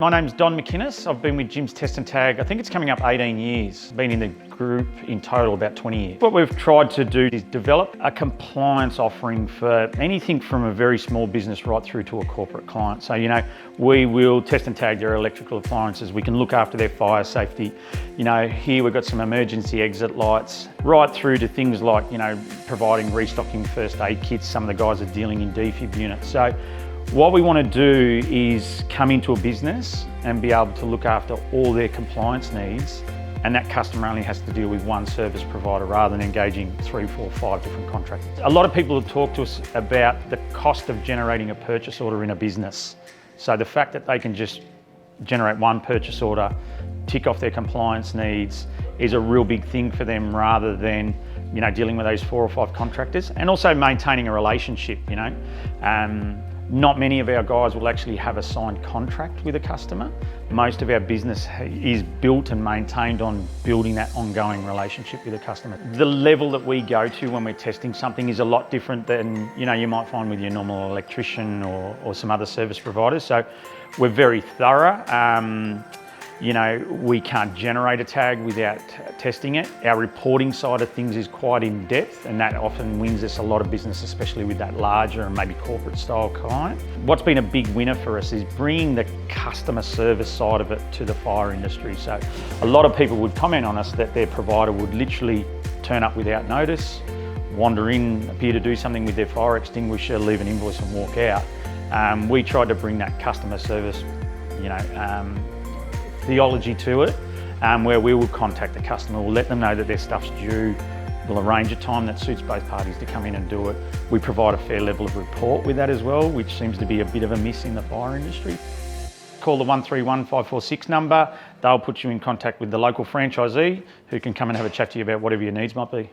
My name's Don McInnes. I've been with Jim's Test and Tag, I think it's coming up 18 years. Been in the group in total about 20 years. What we've tried to do is develop a compliance offering for anything from a very small business right through to a corporate client. So, we will test and tag their electrical appliances. We can look after their fire safety. Here we've got some emergency exit lights, right through to things like, providing restocking first aid kits. Some of the guys are dealing in defib units. So, what we want to do is come into a business and be able to look after all their compliance needs, and that customer only has to deal with one service provider rather than engaging 3, 4, 5 different contractors. A lot of people have talked to us about the cost of generating a purchase order in a business. So the fact that they can just generate one purchase order, tick off their compliance needs, is a real big thing for them rather than dealing with those 4 or 5 contractors, and also maintaining a relationship. Not many of our guys will actually have a signed contract with a customer. Most of our business is built and maintained on building that ongoing relationship with a customer. The level that we go to when we're testing something is a lot different than you might find with your normal electrician or some other service providers. So we're very thorough. We can't generate a tag without testing it. Our reporting side of things is quite in depth, and that often wins us a lot of business, especially with that larger and maybe corporate style client. What's been a big winner for us is bringing the customer service side of it to the fire industry. So a lot of people would comment on us that their provider would literally turn up without notice, wander in, appear to do something with their fire extinguisher, leave an invoice and walk out. We tried to bring that customer service, theology to it, where we will contact the customer, we'll let them know that their stuff's due, we'll arrange a time that suits both parties to come in and do it. We provide a fair level of report with that as well, which seems to be a bit of a miss in the fire industry. Call the 131 546 number, they'll put you in contact with the local franchisee who can come and have a chat to you about whatever your needs might be.